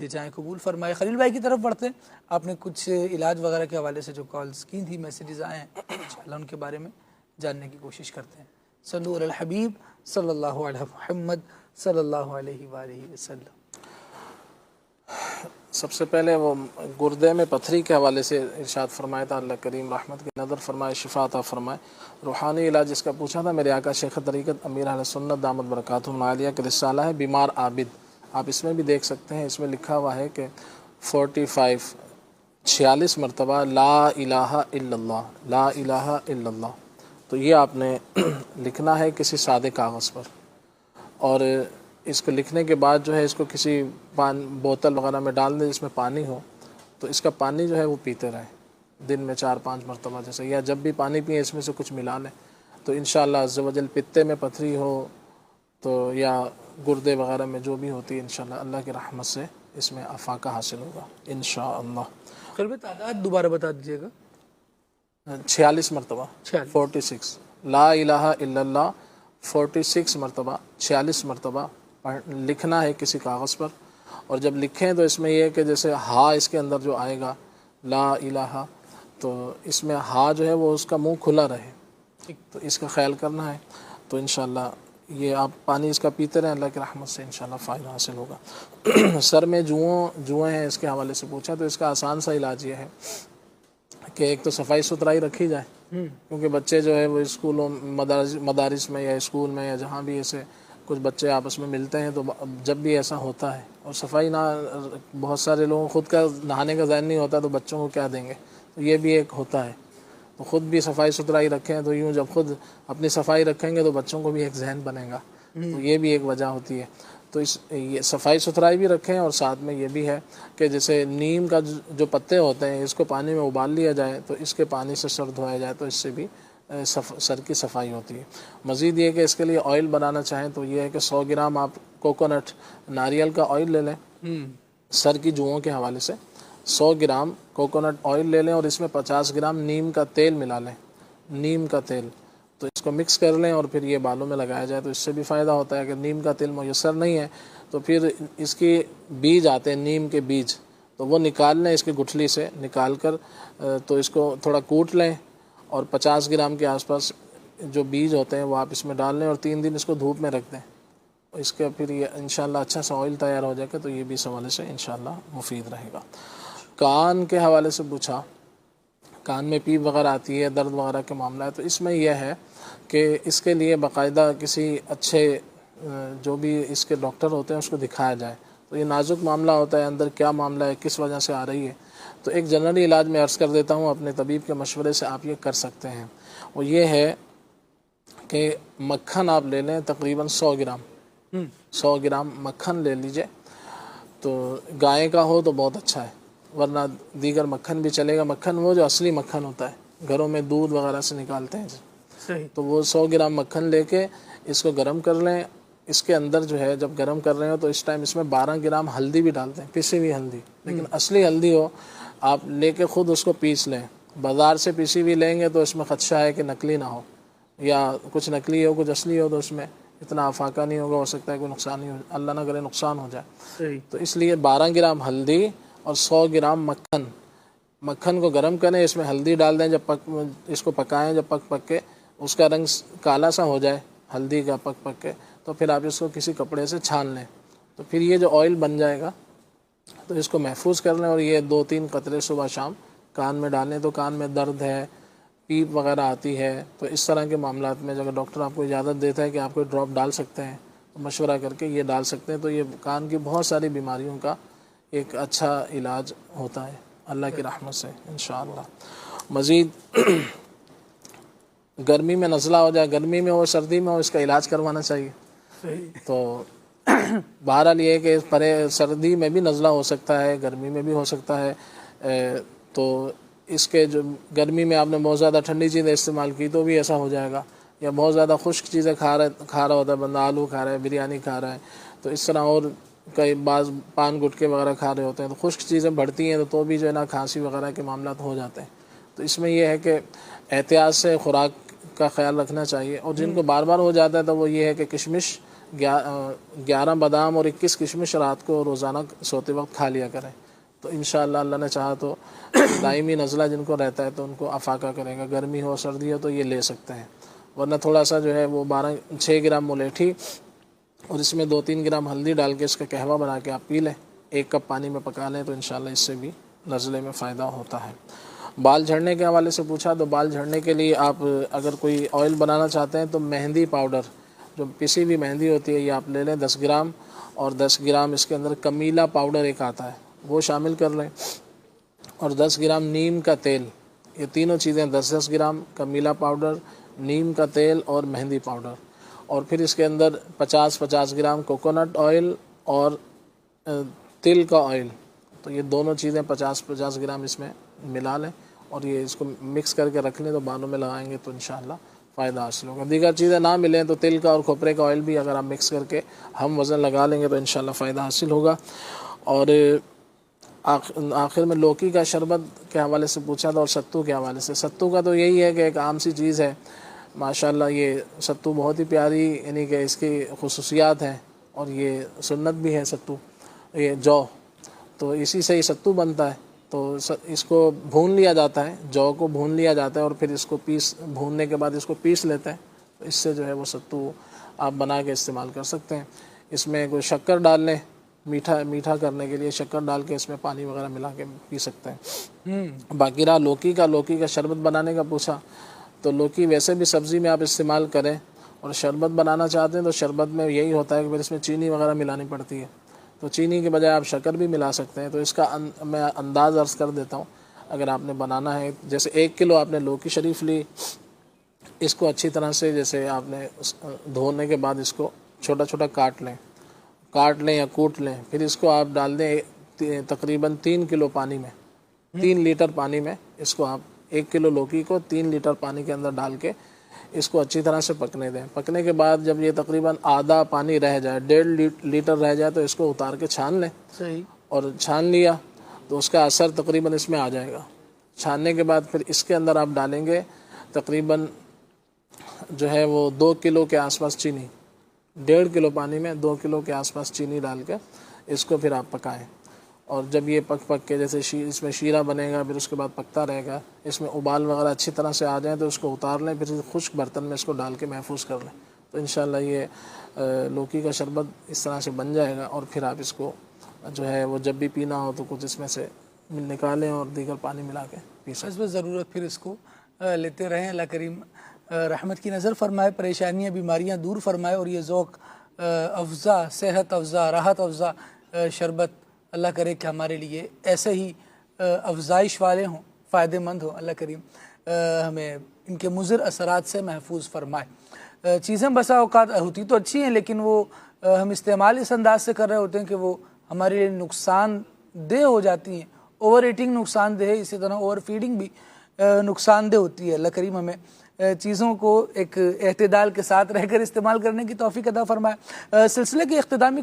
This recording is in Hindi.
चाहे कबूल फरमाए। खलील भाई की तरफ बढ़ते हैं। आपने कुछ इलाज वगैरह के हवाले से जो कॉल्स की थी, मैसेजेस आए हैं, इंशाल्लाह उनके बारे में जानने की कोशिश करते हैं। सल्लु अलल हबीब सल्लल्लाहु अलैहि मुहम्मद सल्लल्लाहु अलैहि वसल्लम। सबसे पहले वो गुर्दे में पथरी के हवाले से इरशाद फरमाया था, अल्लाह करीम रहमत की नज़र फरमाए, शिफा अता फरमाए। रूहानी इलाज जिसका पूछा था, मेरे आका शेख तरीक़त अमीर अहले सुन्नत दामत बरकातुहुम आलिया का रिसाला है बीमार आबिद। आप इसमें भी देख सकते हैं, इसमें लिखा हुआ है कि 46 मरतबा ला इलाहा इल्लल्लाह, ला इलाहा इल्लल्लाह। तो ये आपने लिखना है किसी सादे कागज़ पर, और इसको लिखने के बाद जो है इसको किसी बोतल वगैरह में डाल दें जिसमें पानी हो, तो इसका पानी जो है वो पीते रहें दिन में 4-5 मरतबा जैसे, या जब भी पानी पिए इसमें से कुछ मिला लें। तो इंशाअल्लाह अज़्ज़ व जल पित्ते में पथरी हो तो या गुर्दे वगैरह में जो भी होती है, इंशाअल्लाह अल्लाह की रहमत से इसमें अफाका हासिल होगा इंशाअल्लाह। खैर भाई तादाद दोबारा बता दीजिएगा। 46 मरतबा 46 ला इलाहा इल्लल्लाह 46 मरतबा 46 मरतबा लिखना है किसी कागज़ पर। और जब लिखें तो इसमें यह है कि जैसे हा इसके अंदर जो आएगा ला इलाहा, तो इसमें हा जो है वो उसका मुंह खुला रहे, तो इसका ख्याल करना है। तो इंशाअल्लाह ये आप पानी इसका पीते रहें, अल्लाह की रहमत से इंशाअल्लाह फ़ायदा हासिल होगा। सर में जुएँ हैं इसके हवाले से पूछा, तो इसका आसान सा इलाज ये है कि एक तो सफाई सुथराई रखी जाए, क्योंकि बच्चे जो है वो स्कूलों मदारिस में या स्कूल में या जहाँ भी ऐसे कुछ बच्चे आपस में मिलते हैं, तो जब भी ऐसा होता है और सफाई ना, बहुत सारे लोगों को ख़ुद का नहाने का ज़हन नहीं होता तो बच्चों को क्या देंगे, तो ये भी एक होता है। तो ख़ुद भी सफाई सुथराई रखें, तो यूँ जब खुद अपनी सफाई रखेंगे तो बच्चों को भी एक जहन बनेगा, तो ये भी एक वजह होती है। तो ये सफाई सुथराई भी रखें, और साथ में ये भी है कि जैसे नीम का जो पत्ते होते हैं इसको पानी में उबाल लिया जाए, तो इसके पानी से सर धोया जाए, तो इससे भी सर की सफाई होती है। मज़ीद ये कि इसके लिए ऑयल बनाना चाहें तो ये है कि 100 ग्राम आप कोकोनट नारियल का ऑयल ले लें, सर की जुओं के हवाले से 100 ग्राम कोकोनट ऑयल ले लें, और इसमें 50 ग्राम नीम का तेल मिला लें, नीम का तेल। तो इसको मिक्स कर लें और फिर ये बालों में लगाया जाए, तो इससे भी फ़ायदा होता है। अगर नीम का तेल मुयस्सर नहीं है तो फिर इसके बीज आते हैं, नीम के बीज, तो वो निकाल लें इसकी गुठली से निकाल कर, तो इसको थोड़ा कूट लें, और 50 ग्राम के आसपास जो बीज होते हैं वो आप इसमें डाल लें, और 3 दिन इसको धूप में रख दें। इसके फिर ये इंशाल्लाह अच्छा सा ऑयल तैयार हो जाएगा, तो ये भी इस हवाले से इंशाल्लाह मुफीद रहेगा। कान के हवाले से पूछा, कान में पीप वगैरह आती है, दर्द वगैरह के मामला है, तो इसमें यह है कि इसके लिए बाकायदा किसी अच्छे जो भी इसके डॉक्टर होते हैं उसको दिखाया जाए। तो ये नाजुक मामला होता है, अंदर क्या मामला है, किस वजह से आ रही है। तो एक जनरली इलाज में अर्ज़ कर देता हूँ, अपने तबीब के मशवरे से आप ये कर सकते हैं। वो ये है कि मक्खन आप ले लें, तकरीबन 100 ग्राम 100 ग्राम मक्खन ले लीजिए। तो गाय का हो तो बहुत अच्छा है, वरना दीगर मक्खन भी चलेगा। मक्खन वो जो असली मक्खन होता है, घरों में दूध वगैरह से निकालते हैं सही, तो वो 100 ग्राम मक्खन लेके इसको गर्म कर लें। इसके अंदर जो है जब गर्म कर रहे हो तो इस टाइम इसमें 12 ग्राम हल्दी भी डालते हैं, पिसी हुई हल्दी, लेकिन असली हल्दी हो आप लेके ख़ुद उसको पीस लें। बाज़ार से पीसी हुई लेंगे तो इसमें ख़दशा है कि नकली ना हो, या कुछ नकली हो कुछ असली हो, तो उसमें इतना अफाका नहीं होगा, हो सकता है कोई नुकसान ही हो, अल्लाह ना करे नुकसान हो जाए। तो इसलिए 12 ग्राम हल्दी और 100 ग्राम मक्खन को गर्म करें, इसमें हल्दी डाल दें, जब इसको पकाएं, जब पक के उसका रंग काला सा हो जाए हल्दी का पक के, तो फिर आप इसको किसी कपड़े से छान लें, तो फिर ये जो ऑयल बन जाएगा, तो इसको महफूज कर लें, और ये 2-3 कतरे सुबह शाम कान में डालें। तो कान में दर्द है, पीप वगैरह आती है, तो इस तरह के मामलात में अगर डॉक्टर आपको इजाज़त देता है कि आप कोई ड्रॉप डाल सकते हैं, तो मशवरा करके ये डाल सकते हैं। तो ये कान की बहुत सारी बीमारियों का एक अच्छा इलाज होता है अल्लाह की रहमत से इंशाअल्लाह। मज़ीद गर्मी में नज़ला हो जाए, गर्मी में हो सर्दी में हो, इसका इलाज करवाना चाहिए। तो बहरहाल ये है कि सर्दी में भी नज़ला हो सकता है, गर्मी में भी हो सकता है। तो इसके जो गर्मी में आपने बहुत ज़्यादा ठंडी चीज़ें इस्तेमाल की तो भी ऐसा हो जाएगा, या बहुत ज़्यादा खुश्क चीज़ें खा रहा होता है बंदा, आलू खा रहा है, बिरयानी खा रहा है, तो इस तरह, और कई बाज़ पान गुटके वगैरह खा रहे होते हैं, तो खुश्क चीज़ें बढ़ती हैं, तो भी जो है ना खांसी वगैरह के मामला हो जाते हैं। तो इसमें यह है कि एहतियात से खुराक का ख्याल रखना चाहिए। और जिनको बार बार हो जाता है तो वो ये है कि किशमिश 11 बादाम और 21 किशमिश रात को रोज़ाना सोते वक्त खा लिया करें। तो इंशाअल्लाह अल्लाह ने चाहा तो दायमी नज़ला जिनको रहता है तो उनको अफाका करेगा, गर्मी हो सर्दी हो तो ये ले सकते हैं। वरना थोड़ा सा जो है वो 6 ग्राम मुलेठी और इसमें 2-3 ग्राम हल्दी डाल के इसका कहवा बना के आप पी लें, 1 कप पानी में पका लें, तो इंशाअल्लाह इससे भी नज़ले में फ़ायदा होता है। बाल झड़ने के हवाले से पूछा, तो बाल झड़ने के लिए आप अगर कोई ऑयल बनाना चाहते हैं तो मेहंदी पाउडर, जो पिसी हुई मेहंदी होती है, ये आप ले लें 10 ग्राम, और 10 ग्राम इसके अंदर कमीला पाउडर एक आता है वो शामिल कर लें, और 10 ग्राम नीम का तेल। ये तीनों चीज़ें 10-10 ग्राम, कमीला पाउडर, नीम का तेल और मेहंदी पाउडर। और फिर इसके अंदर 50-50 ग्राम कोकोनट ऑयल और तिल का ऑयल, तो ये दोनों चीज़ें 50-50 ग्राम इसमें मिला लें और ये इसको मिक्स करके रख लें, तो बालों में लगाएंगे तो इंशाअल्लाह फ़ायदा हासिल होगा। दीगर चीज़ें ना मिलें तो तिल का और खोपरे का ऑयल भी अगर आप मिक्स करके हम वज़न लगा लेंगे तो इंशाअल्लाह फ़ायदा हासिल होगा। और आखिर में लौकी का शरबत के हवाले से पूछा था और सत्तू के हवाले से। सत्तू का तो यही है कि एक आम सी चीज़ है माशाअल्लाह, ये सत्तू बहुत ही प्यारी, यानी कि इसकी खुसूसियात हैं और ये सुन्नत भी है सत्तू, ये जौ, तो इसी से ही सत्तू बनता है। तो इसको भून लिया जाता है, जौ को भून लिया जाता है और फिर इसको भूनने के बाद इसको पीस लेते हैं, तो इससे जो है वो सत्तू आप बना के इस्तेमाल कर सकते हैं। इसमें कोई शक्कर डाल लें, मीठा करने के लिए शक्कर डाल के इसमें पानी वगैरह मिला के पी सकते हैं। बाकी रहा लौकी का शरबत बनाने का पूछा, तो लौकी वैसे भी सब्ज़ी में आप इस्तेमाल करें और शरबत बनाना चाहते हैं तो शरबत में यही होता है कि फिर इसमें चीनी वगैरह मिलानी पड़ती है, तो चीनी के बजाय आप शक्कर भी मिला सकते हैं। तो इसका मैं अंदाज़ अर्ज़ कर देता हूँ। अगर आपने बनाना है, जैसे 1 किलो आपने लौकी शरीफ ली, इसको अच्छी तरह से जैसे आपने धोने के बाद इसको छोटा छोटा काट लें या कूट लें, फिर इसको आप डाल दें तकरीबन 3 किलो पानी में, 3 लीटर पानी में इसको आप 1 किलो लौकी को 3 लीटर पानी के अंदर डाल के इसको अच्छी तरह से पकने दें। पकने के बाद जब ये तकरीबन आधा पानी रह जाए, 1.5 लीटर रह जाए, तो इसको उतार के छान लें। सही। और छान लिया तो उसका असर तकरीबन इसमें आ जाएगा। छानने के बाद फिर इसके अंदर आप डालेंगे तकरीबन जो है वो 2 किलो के आसपास चीनी, 1.5 किलो पानी में 2 किलो के आसपास चीनी डाल के इसको फिर आप पकाएं। और जब ये पक के जैसे इसमें शीरा बनेगा, फिर उसके बाद पकता रहेगा, इसमें उबाल वगैरह अच्छी तरह से आ जाए तो उसको उतार लें, फिर खुश्क बर्तन में इसको डाल के महफूज कर लें, तो इंशाअल्लाह ये लौकी का शरबत इस तरह से बन जाएगा। और फिर आप इसको जो है वो जब भी पीना हो तो कुछ इसमें से निकालें और दीगर पानी मिला के पी सकते। हस्ब ज़रूरत फिर इसको लेते रहें। अल्लाह करीम रहमत की नज़र फरमाए, परेशानियाँ बीमारियाँ दूर फरमाए और ये ज़ौक़ अफ़ज़ा, सेहत अफ़ज़ा, राहत अफ़ज़ा शरबत अल्लाह करे कि हमारे लिए ऐसे ही अफजाइश वाले हों, फ़ायदेमंद हों। अल्लाह करीम हमें इनके मुज़र असरात से महफूज फरमाए। चीज़ें बसा औक़ात होती तो अच्छी हैं, लेकिन वो हम इस्तेमाल इस अंदाज से कर रहे होते हैं कि वो हमारे लिए नुकसानदेह हो जाती हैं। ओवर ईटिंग नुकसानदेह है, इसी तरह ओवर फीडिंग भी नुकसानदेह होती है। अल्लाह करीम हमें चीज़ों को एक एहतिदाल के साथ रहकर इस्तेमाल करने की तौफ़ीक़ अता फ़रमाए। सिलसिले के इख्तितामी